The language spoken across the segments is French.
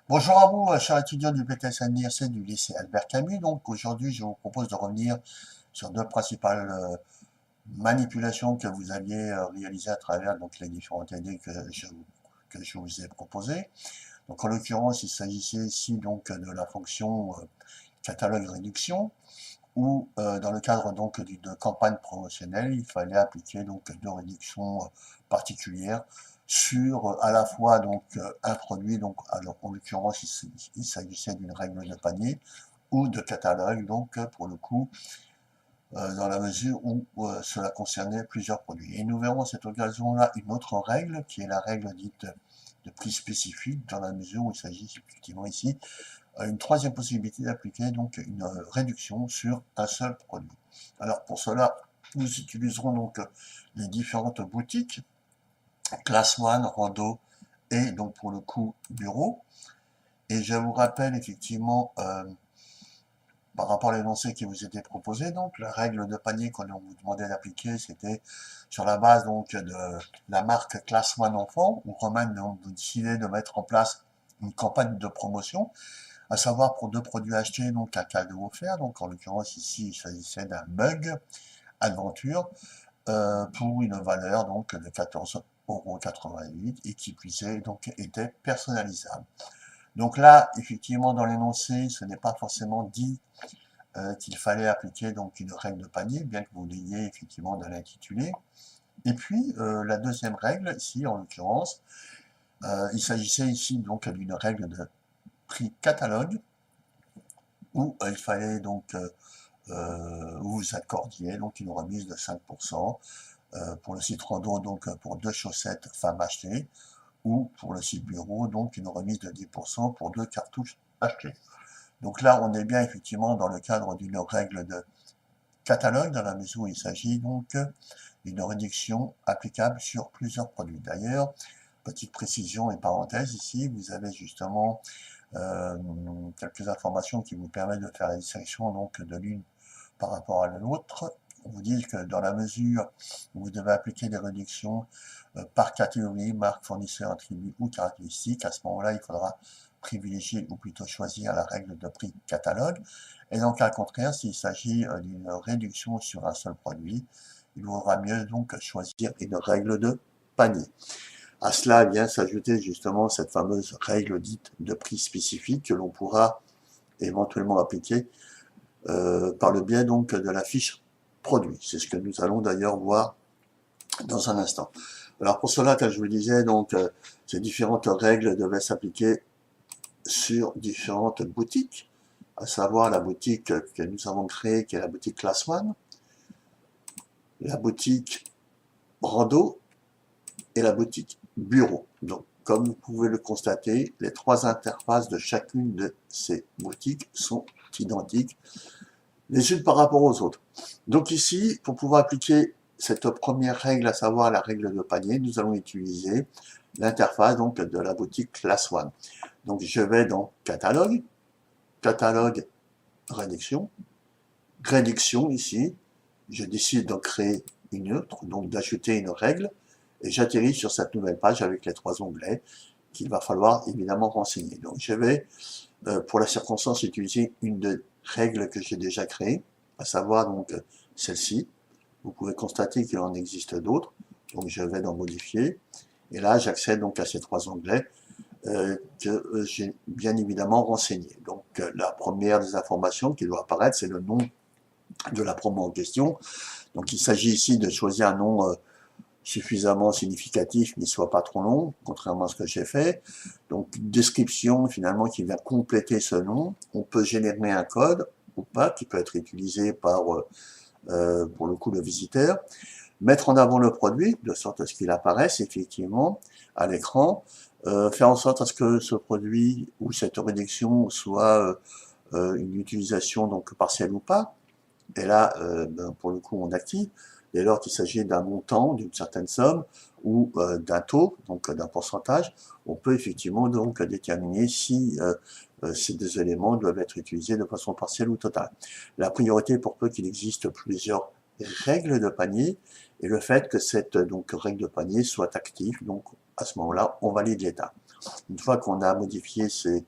Bonjour à vous, chers étudiants du BTS NIRC du lycée Albert Camus. Donc aujourd'hui, je vous propose de revenir sur deux principales manipulations que vous aviez réalisées à travers donc, les différentes idées que je vous ai proposées. Donc en l'occurrence, il s'agissait ici donc de la fonction catalogue réduction, où dans le cadre donc d'une campagne promotionnelle, il fallait appliquer donc deux réductions particulières sur à la fois donc un produit, donc alors en l'occurrence il s'agissait d'une règle de panier ou de catalogue, donc pour le coup dans la mesure où cela concernait plusieurs produits. Et nous verrons à cette occasion-là une autre règle qui est la règle dite de prix spécifique, dans la mesure où il s'agit effectivement ici une troisième possibilité d'appliquer donc une réduction sur un seul produit. Alors pour cela, nous utiliserons donc les différentes boutiques, Class One, Rando et donc pour le coup Bureau. Et je vous rappelle effectivement par rapport à l'énoncé qui vous était proposé, donc la règle de panier qu'on vous demandait d'appliquer, c'était sur la base donc de la marque Class One Enfant, où Roman donc vous décidez de mettre en place une campagne de promotion, à savoir pour deux produits achetés, donc un cadeau offert, donc en l'occurrence ici il s'agissait d'un mug Adventure pour une valeur donc de 14,88 € et qui plus est donc était personnalisable. Donc là, effectivement, dans l'énoncé, ce n'est pas forcément dit qu'il fallait appliquer donc une règle de panier, bien que vous l'ayez effectivement dans l'intitulé. Et puis la deuxième règle, ici en l'occurrence, il s'agissait ici donc d'une règle de prix catalogue, où il fallait donc vous accordiez donc une remise de 5% pour le site Rando, donc pour deux chaussettes femmes achetées, ou pour le site Bureau, donc une remise de 10% pour deux cartouches achetées. Donc là, on est bien effectivement dans le cadre d'une règle de catalogue, dans la mesure où il s'agit donc d'une réduction applicable sur plusieurs produits. D'ailleurs, petite précision et parenthèse ici, vous avez justement quelques informations qui vous permettent de faire la distinction donc de l'une par rapport à l'autre. On vous dit que dans la mesure où vous devez appliquer des réductions par catégorie, marque, fournisseur, attribut ou caractéristique, à ce moment-là, il faudra privilégier ou plutôt choisir la règle de prix catalogue. Et dans le cas contraire, s'il s'agit d'une réduction sur un seul produit, il vaudra mieux donc choisir une règle de panier. À cela vient s'ajouter justement cette fameuse règle dite de prix spécifique que l'on pourra éventuellement appliquer par le biais donc de la fiche produit. C'est ce que nous allons d'ailleurs voir dans un instant. Alors pour cela, comme je vous le disais, donc ces différentes règles devaient s'appliquer sur différentes boutiques, à savoir la boutique que nous avons créée, qui est la boutique Class One, la boutique Rando et la boutique Bureau. Donc, comme vous pouvez le constater, les trois interfaces de chacune de ces boutiques sont identiques les unes par rapport aux autres. Donc ici, pour pouvoir appliquer cette première règle, à savoir la règle de panier, nous allons utiliser l'interface donc de la boutique Class One. Donc je vais dans Catalogue, Catalogue Réduction, Réduction ici, je décide d'en créer une autre, donc d'ajouter une règle, et j'atterris sur cette nouvelle page avec les trois onglets qu'il va falloir évidemment renseigner. Donc je vais, pour la circonstance, utiliser une des règles que j'ai déjà créées, à savoir donc celle-ci. Vous pouvez constater qu'il en existe d'autres, donc je vais dans Modifier, et là j'accède donc à ces trois onglets que j'ai bien évidemment renseigné. Donc la première des informations qui doit apparaître, c'est le nom de la promo en question. Donc il s'agit ici de choisir un nom suffisamment significatif, mais soit pas trop long, contrairement à ce que j'ai fait. Donc, description, finalement, qui vient compléter ce nom. On peut générer un code, ou pas, qui peut être utilisé par, pour le coup, le visiteur. Mettre en avant le produit, de sorte à ce qu'il apparaisse, effectivement, à l'écran. Faire en sorte à ce que ce produit, ou cette réduction, soit une utilisation, donc, partielle ou pas. Et là, pour le coup, on active. Dès lors qu'il s'agit d'un montant, d'une certaine somme, ou d'un taux, donc d'un pourcentage, on peut effectivement donc déterminer si ces deux éléments doivent être utilisés de façon partielle ou totale. La priorité, pour peu qu'il existe plusieurs règles de panier, et le fait que cette donc règle de panier soit active, donc à ce moment-là, on valide l'état. Une fois qu'on a modifié ces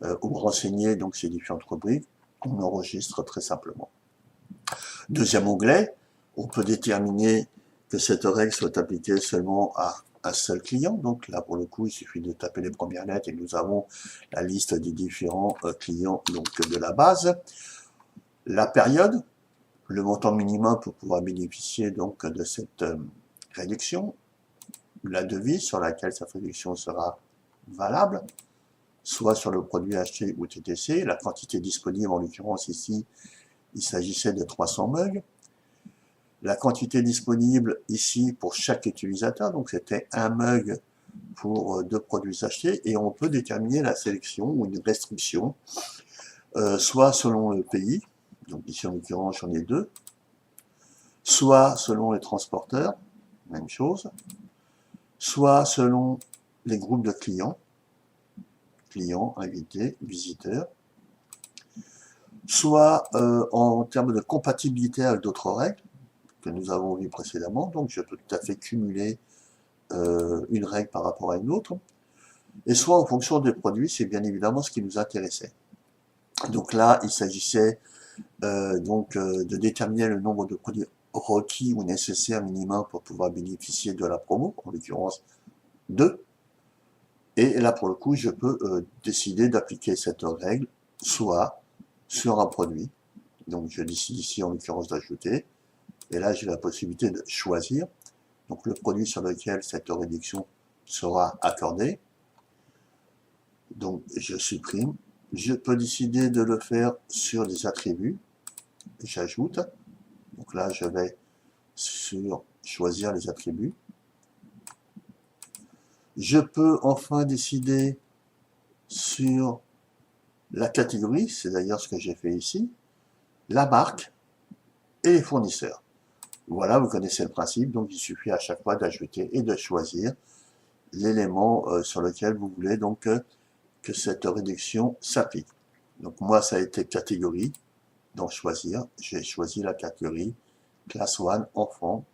ou renseigner donc ces différentes rubriques, on enregistre très simplement. Deuxième onglet, on peut déterminer que cette règle soit appliquée seulement à un seul client. Donc là, pour le coup, il suffit de taper les premières lettres et nous avons la liste des différents clients donc, de la base. La période, le montant minimum pour pouvoir bénéficier donc de cette réduction. La devise sur laquelle cette réduction sera valable, soit sur le produit acheté ou TTC. La quantité disponible, en l'occurrence ici, il s'agissait de 300 mugs. La quantité disponible ici pour chaque utilisateur, donc c'était un mug pour 2 produits achetés, et on peut déterminer la sélection ou une restriction, soit selon le pays, donc ici en l'occurrence j'en ai 2, soit selon les transporteurs, même chose, soit selon les groupes de clients, invités, visiteurs, soit en termes de compatibilité avec d'autres règles, que nous avons vu précédemment, donc je peux tout à fait cumuler une règle par rapport à une autre, et soit en fonction des produits, c'est bien évidemment ce qui nous intéressait. Donc là, il s'agissait de déterminer le nombre de produits requis ou nécessaires minimum pour pouvoir bénéficier de la promo, en l'occurrence 2. Et là, pour le coup, je peux décider d'appliquer cette règle soit sur un produit, donc je décide ici en l'occurrence d'ajouter, et là j'ai la possibilité de choisir donc le produit sur lequel cette réduction sera accordée. Donc je supprime. Je peux décider de le faire sur des attributs. J'ajoute. Donc là je vais sur choisir les attributs. Je peux enfin décider sur la catégorie, c'est d'ailleurs ce que j'ai fait ici, la marque et les fournisseurs. Voilà, vous connaissez le principe, donc il suffit à chaque fois d'ajouter et de choisir l'élément sur lequel vous voulez donc que cette réduction s'applique. Donc moi, ça a été catégorie, donc choisir, j'ai choisi la catégorie Class 1 enfant,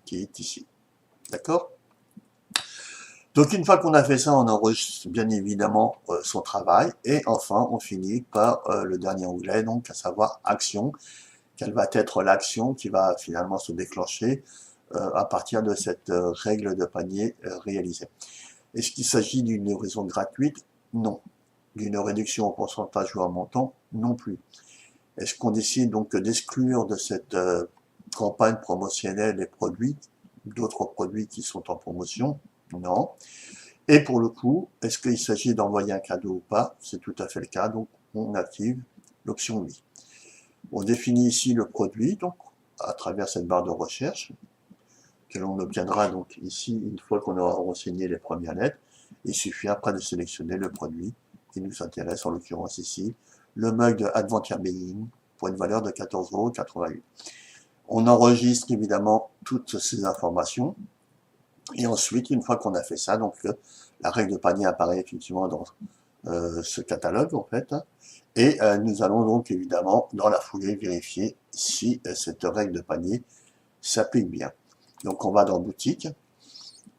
qui est ici. D'accord? Donc une fois qu'on a fait ça, on enregistre bien évidemment son travail, et enfin on finit par le dernier onglet, donc à savoir action. Quelle va être l'action qui va finalement se déclencher à partir de cette règle de panier réalisée. Est-ce qu'il s'agit d'une livraison gratuite? Non. D'une réduction en pourcentage ou en montant? Non plus. Est-ce qu'on décide donc d'exclure de cette campagne promotionnelle les produits, d'autres produits qui sont en promotion? Non. Et pour le coup, est-ce qu'il s'agit d'envoyer un cadeau ou pas? C'est tout à fait le cas, donc on active l'option oui. On définit ici le produit, donc à travers cette barre de recherche, que l'on obtiendra donc ici une fois qu'on aura renseigné les premières lettres. Il suffit après de sélectionner le produit qui nous intéresse, en l'occurrence ici, le mug de Adventure Being pour une valeur de 14,88 €. On enregistre évidemment toutes ces informations. Et ensuite, une fois qu'on a fait ça, donc la règle de panier apparaît effectivement dans ce catalogue en fait. Et nous allons donc évidemment dans la foulée vérifier si cette règle de panier s'applique bien. Donc on va dans boutique.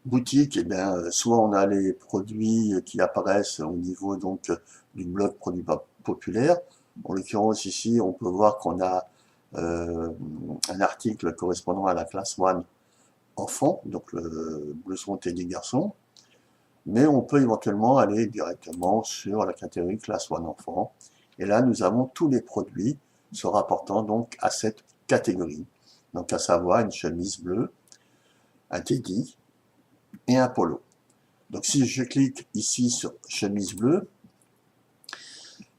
Boutique, eh bien, soit on a les produits qui apparaissent au niveau donc du bloc produits populaires. En l'occurrence ici, on peut voir qu'on a un article correspondant à la classe 1 enfant, donc le blouson Teddy garçon. Mais on peut éventuellement aller directement sur la catégorie classe 1 enfant. Et là, nous avons tous les produits se rapportant donc à cette catégorie. Donc à savoir une chemise bleue, un teddy et un polo. Donc si je clique ici sur chemise bleue,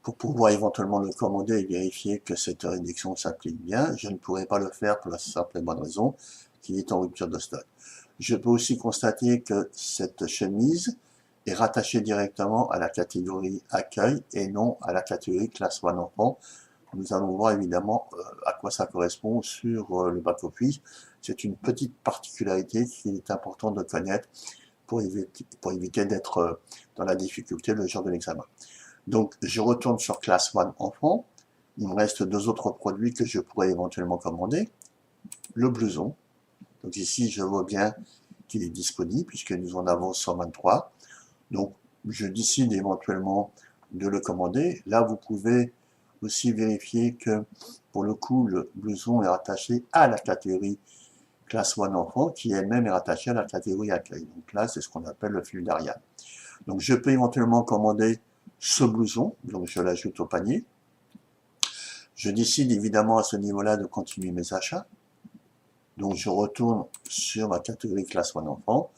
pour pouvoir éventuellement le commander et vérifier que cette réduction s'applique bien, je ne pourrai pas le faire pour la simple et bonne raison qu'il est en rupture de stock. Je peux aussi constater que cette chemise est rattachée directement à la catégorie accueil et non à la catégorie classe 1 enfant. Nous allons voir évidemment à quoi ça correspond sur le back-office. C'est une petite particularité qu'il est important de connaître pour éviter d'être dans la difficulté le jour de l'examen. Donc je retourne sur classe 1 enfant. Il me reste deux autres produits que je pourrais éventuellement commander. Le blouson. Donc ici je vois bien qu'il est disponible puisque nous en avons 123. Donc je décide éventuellement de le commander. Là, vous pouvez aussi vérifier que, pour le coup, le blouson est rattaché à la catégorie classe 1 enfant, qui elle-même est rattachée à la catégorie accueil. Donc là, c'est ce qu'on appelle le fil d'Ariane. Donc je peux éventuellement commander ce blouson, donc je l'ajoute au panier. Je décide évidemment à ce niveau-là de continuer mes achats. Donc je retourne sur ma catégorie classe 1 enfant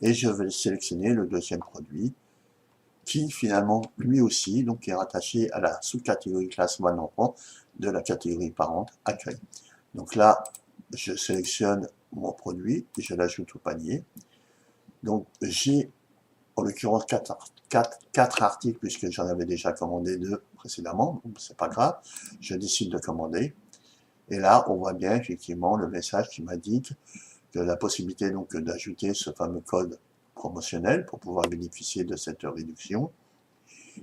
et je vais sélectionner le deuxième produit qui finalement lui aussi donc est rattaché à la sous-catégorie classe 1 enfant de la catégorie parente accueil. Donc là, je sélectionne mon produit et je l'ajoute au panier. Donc j'ai en l'occurrence 4 articles puisque j'en avais déjà commandé 2 précédemment, donc c'est pas grave, je décide de commander. Et là, on voit bien effectivement le message qui m'indique que la possibilité donc d'ajouter ce fameux code promotionnel pour pouvoir bénéficier de cette réduction.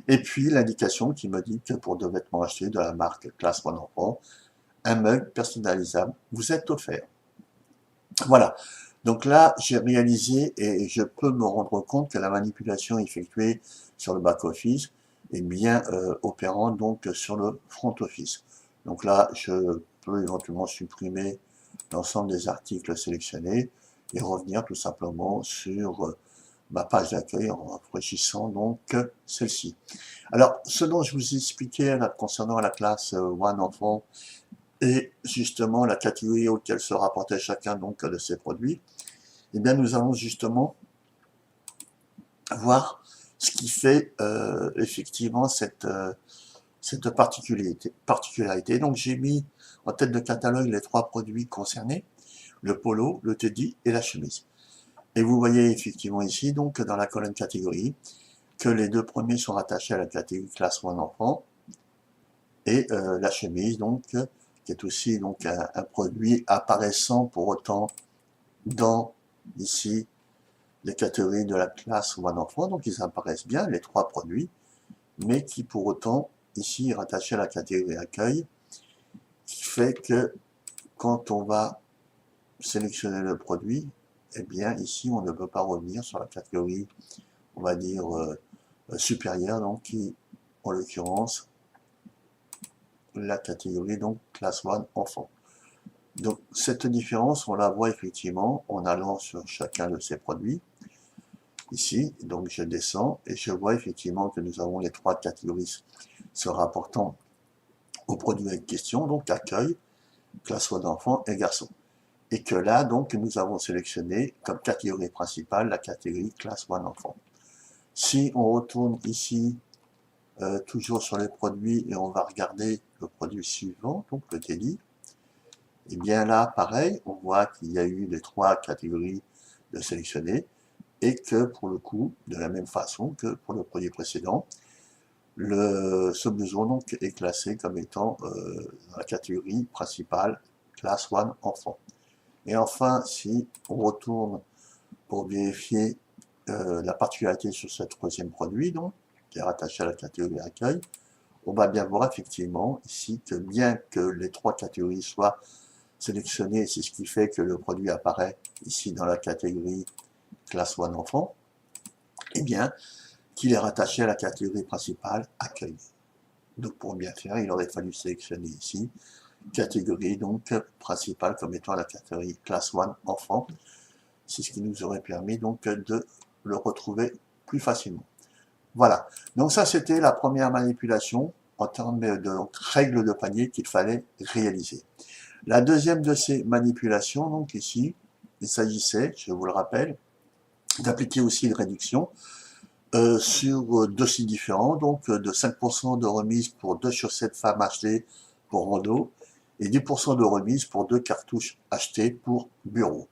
Et puis l'indication qui me dit que pour 2 vêtements achetés de la marque Classe 1 Enfant, un mug personnalisable vous est offert. Voilà. Donc là, j'ai réalisé et je peux me rendre compte que la manipulation effectuée sur le back-office est bien opérante donc sur le front-office. Donc là, je peux éventuellement supprimer l'ensemble des articles sélectionnés et revenir tout simplement sur ma page d'accueil en rafraîchissant donc celle-ci. Alors, ce dont je vous expliquais là, concernant la classe 1 enfant et justement la catégorie auquel se rapportait chacun donc de ces produits, eh bien nous allons justement voir ce qui fait effectivement cette particularité. Donc j'ai mis en tête de catalogue les 3 produits concernés, le polo, le teddy et la chemise. Et vous voyez effectivement ici, donc dans la colonne catégorie, que les 2 premiers sont rattachés à la catégorie classe 1 enfant, et la chemise, donc, qui est aussi donc un produit apparaissant pour autant dans, ici, les catégories de la classe 1 enfant, donc ils apparaissent bien, les 3 produits, mais qui pour autant, ici, est rattaché à la catégorie accueil, qui fait que quand on va sélectionner le produit, eh bien ici on ne peut pas revenir sur la catégorie, on va dire, supérieure, donc qui, en l'occurrence, la catégorie donc classe 1 enfant. Donc cette différence, on la voit effectivement en allant sur chacun de ces produits. Ici, donc je descends et je vois effectivement que nous avons les 3 catégories se rapportant aux produits en question, donc accueil, classe 1 enfant et garçon. Et que là, donc, nous avons sélectionné comme catégorie principale la catégorie classe 1 enfant. Si on retourne ici, toujours sur les produits, et on va regarder le produit suivant, donc le teddy, et bien là, pareil, on voit qu'il y a eu les 3 catégories de sélectionner, et que pour le coup, de la même façon que pour le produit précédent, ce blouson donc est classé comme étant dans la catégorie principale classe 1 enfant. Et enfin, si on retourne pour vérifier la particularité sur ce 3e produit, donc, qui est rattaché à la catégorie accueil, on va bien voir effectivement ici que bien que les 3 catégories soient sélectionnées, c'est ce qui fait que le produit apparaît ici dans la catégorie classe 1 enfant, eh bien, qu'il est rattaché à la catégorie principale accueil. Donc pour bien faire, il aurait fallu sélectionner ici catégorie donc principale comme étant la catégorie classe 1 enfant. C'est ce qui nous aurait permis donc de le retrouver plus facilement. Voilà. Donc ça c'était la première manipulation en termes de règles de panier qu'il fallait réaliser. La deuxième de ces manipulations, donc ici, il s'agissait, je vous le rappelle, d'appliquer aussi une réduction sur 2 sites différents, donc de 5% de remise pour 2 chaussettes femmes achetées pour rando et 10% de remise pour 2 cartouches achetées pour bureau.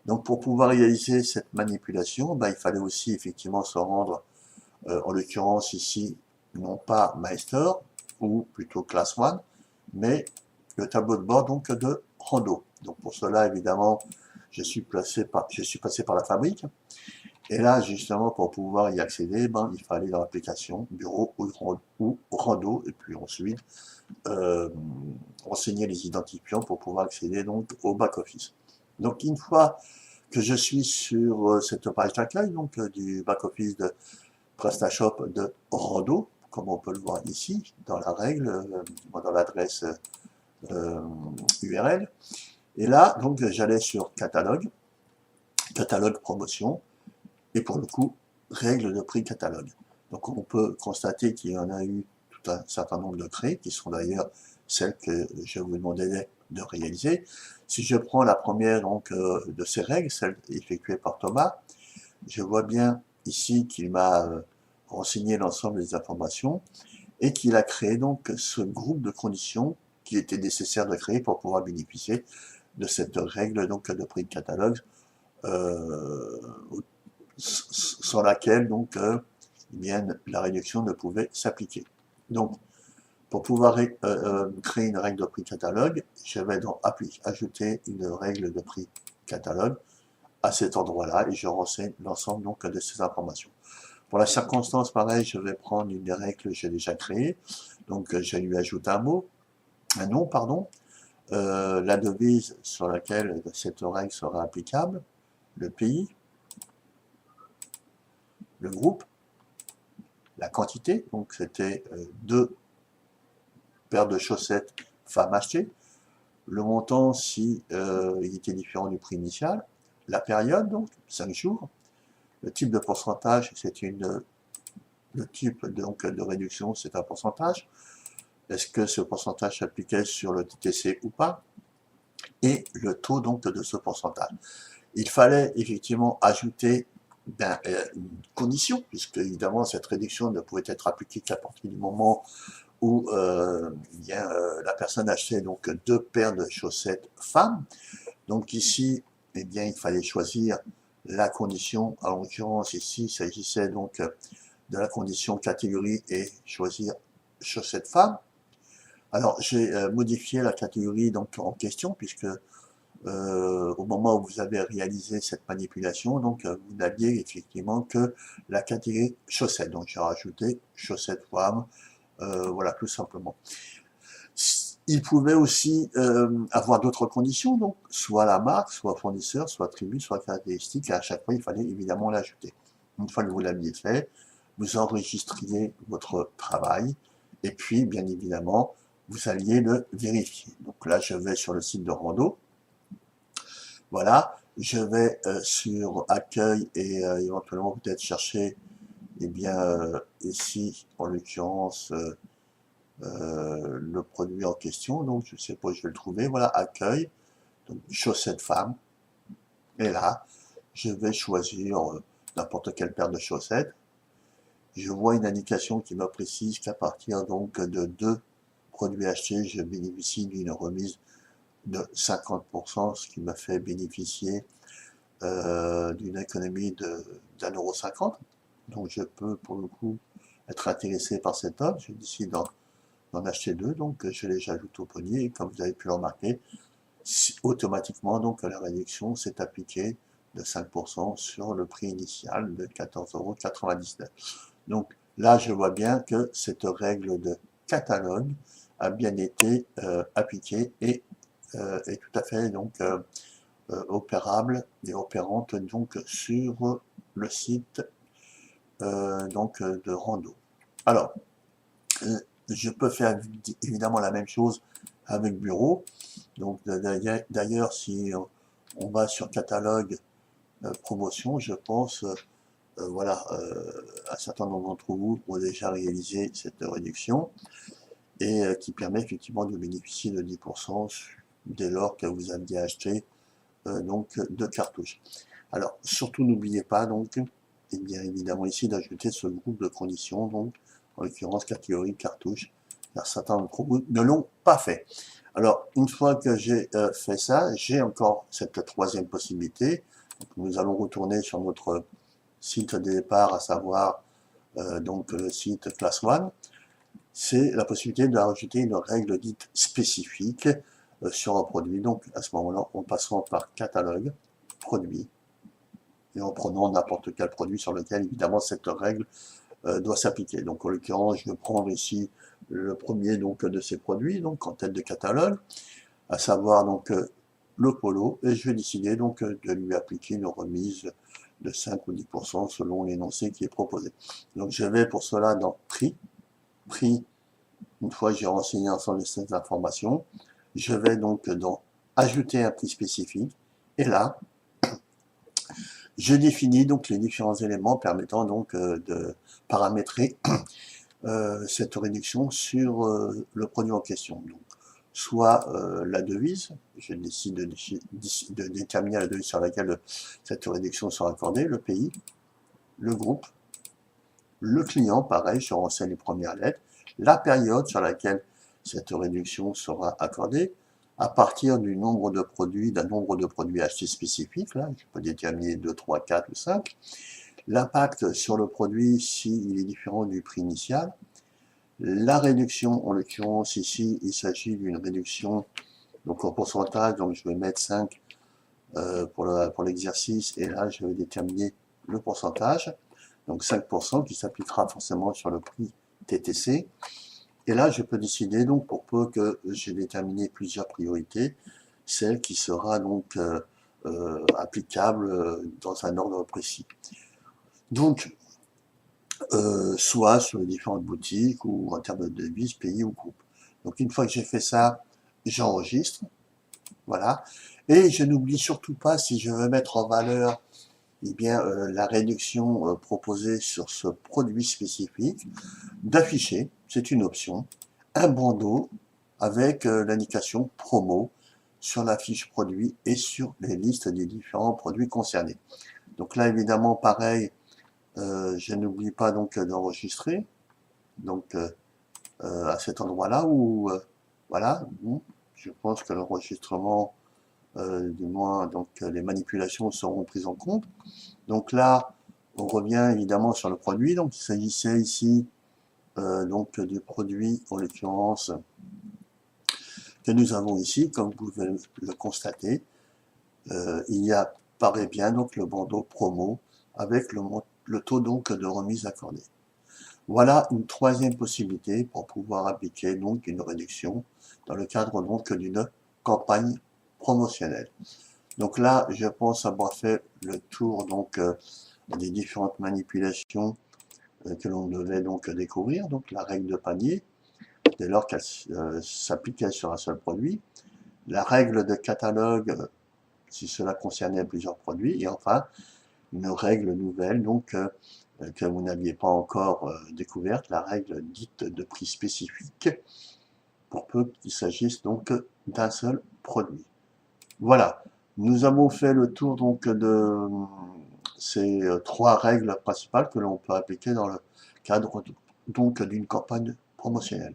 Donc pour pouvoir réaliser cette manipulation, il fallait aussi effectivement se rendre, en l'occurrence ici, non pas MyStore, ou plutôt Class 1, mais le tableau de bord donc de rando. Donc pour cela, évidemment, je suis passé par la fabrique. Et là, justement, pour pouvoir y accéder, il fallait dans l'application bureau ou rando, et puis ensuite renseigner les identifiants pour pouvoir accéder donc au back-office. Donc une fois que je suis sur cette page d'accueil, donc du back-office de PrestaShop de Rando, comme on peut le voir ici, dans la règle, dans l'adresse URL. Et là, donc, j'allais sur catalogue promotion, et pour le coup, règle de prix catalogue. Donc, on peut constater qu'il y en a eu tout un certain nombre de créés, qui sont d'ailleurs celles que je vous demandais de réaliser. Si je prends la première donc, de ces règles, celle effectuée par Thomas, je vois bien ici qu'il m'a renseigné l'ensemble des informations et qu'il a créé donc ce groupe de conditions qui était nécessaire de créer pour pouvoir bénéficier de cette règle donc de prix de catalogue sans laquelle donc eh bien, la réduction ne pouvait s'appliquer. Donc pour pouvoir créer une règle de prix catalogue, je vais donc ajouter une règle de prix catalogue à cet endroit-là et je renseigne l'ensemble donc de ces informations. Pour la circonstance, pareil, je vais prendre une des règles que j'ai déjà créées. Donc, je lui ajoute un nom, pardon, la devise sur laquelle cette règle sera applicable, le pays, le groupe, la quantité, donc c'était 2 paires de chaussettes femmes achetées, le montant si il était différent du prix initial, la période, donc 5 jours, le type de pourcentage, c'est le type donc, de réduction, c'est un pourcentage. Est-ce que ce pourcentage s'appliquait sur le TTC ou pas? Et le taux donc de ce pourcentage. Il fallait effectivement ajouter une condition, puisque évidemment cette réduction ne pouvait être appliquée qu'à partir du moment où la personne achetait donc 2 paires de chaussettes femmes. Donc ici, eh bien, il fallait choisir la condition. En l'occurrence, ici, il s'agissait donc de la condition catégorie et choisir chaussettes femmes. Alors, j'ai modifié la catégorie donc en question, puisque au moment où vous avez réalisé cette manipulation, donc vous n'aviez effectivement que la catégorie chaussettes. Donc, j'ai rajouté chaussettes femmes, voilà, tout simplement. Il pouvait aussi avoir d'autres conditions, donc soit la marque, soit fournisseur, soit attribut, soit caractéristique, et à chaque fois, il fallait évidemment l'ajouter. Une fois que vous l'aviez fait, vous enregistriez votre travail, et puis, bien évidemment, vous alliez le vérifier. Donc là, je vais sur le site de Rando. Voilà, je vais sur accueil et éventuellement peut-être chercher, eh bien, ici, en l'occurrence, le produit en question, donc je sais pas où je vais le trouver, voilà, accueil, donc chaussettes femmes, et là, je vais choisir n'importe quelle paire de chaussettes. Je vois une indication qui me précise qu'à partir donc de 2 produits achetés, je bénéficie d'une remise de 50%, ce qui m'a fait bénéficier d'une économie d'1,50 €. Donc je peux pour le coup être intéressé par cette offre, je décide d'en acheter 2, donc je les ajoute au panier, et comme vous avez pu le remarquer, automatiquement donc la réduction s'est appliquée de 5% sur le prix initial de 14,99 €. Donc là, je vois bien que cette règle de catalogue a bien été appliquée et est tout à fait donc opérable et opérante donc sur le site donc de Rando. Alors, je peux faire évidemment la même chose avec Bureau. Donc d'ailleurs, si on va sur catalogue promotion, je pense voilà, un certain nombre d'entre vous ont déjà réalisé cette réduction et qui permet effectivement de bénéficier de 10% dès lors que vous aviez acheté donc 2 cartouches. Alors surtout n'oubliez pas donc, et bien évidemment ici d'ajouter ce groupe de conditions, donc en l'occurrence catégorie cartouche, car certains d'entre vous ne l'ont pas fait. Alors une fois que j'ai fait ça, j'ai encore cette troisième possibilité. Donc, nous allons retourner sur notre site de départ, à savoir donc le site Class One. C'est la possibilité de rajouter une règle dite spécifique sur un produit. Donc à ce moment-là, en passant par catalogue, produit, et en prenant n'importe quel produit sur lequel évidemment cette règle doit s'appliquer. Donc en l'occurrence, je vais prendre ici le premier donc de ces produits, donc en tête de catalogue, à savoir donc le polo, et je vais décider donc de lui appliquer une remise de 5 ou 10% selon l'énoncé qui est proposé. Donc je vais pour cela dans prix, une fois que j'ai renseigné ensemble de ces informations, je vais donc dans ajouter un prix spécifique, et là, je définis donc les différents éléments permettant donc de paramétrer cette réduction sur le produit en question. Donc, soit la devise, je décide de déterminer la devise sur laquelle cette réduction sera accordée, le pays, le groupe, le client, pareil, je renseigne les premières lettres, la période sur laquelle cette réduction sera accordée, à partir du nombre de produits, d'un nombre de produits achetés spécifiques, là, je peux déterminer 2, 3, 4 ou 5, l'impact sur le produit s'il est différent du prix initial, la réduction, en l'occurrence ici, il s'agit d'une réduction, donc en pourcentage, donc je vais mettre 5 pour l'exercice, et là je vais déterminer le pourcentage, donc 5% qui s'appliquera forcément sur le prix TTC. Et là, je peux décider, donc, pour peu que j'ai déterminé plusieurs priorités, celle qui sera donc applicable dans un ordre précis. Donc, soit sur les différentes boutiques ou en termes de devises, pays ou groupe. Donc, une fois que j'ai fait ça, j'enregistre, voilà. Et je n'oublie surtout pas, si je veux mettre en valeur eh bien, la réduction proposée sur ce produit spécifique, d'afficher, c'est une option, un bandeau avec l'indication promo sur la fiche produit et sur les listes des différents produits concernés. Donc là, évidemment, pareil, je n'oublie pas donc d'enregistrer, donc à cet endroit-là où, voilà, je pense que l'enregistrement, du moins, donc les manipulations seront prises en compte. Donc là, on revient évidemment sur le produit. Donc il s'agissait ici donc du produit, en l'occurrence, que nous avons ici, comme vous pouvez le constater. Il y apparaît bien donc le bandeau promo avec le taux donc de remise accordé. Voilà une troisième possibilité pour pouvoir appliquer donc une réduction dans le cadre donc d'une campagne promotionnelle. Donc là, je pense avoir fait le tour donc des différentes manipulations que l'on devait donc découvrir. Donc la règle de panier, dès lors qu'elle s'appliquait sur un seul produit. La règle de catalogue, si cela concernait plusieurs produits. Et enfin, une règle nouvelle, donc que vous n'aviez pas encore découverte, la règle dite de prix spécifique, pour peu qu'il s'agisse donc d'un seul produit. Voilà, nous avons fait le tour donc de ces trois règles principales que l'on peut appliquer dans le cadre donc d'une campagne promotionnelle.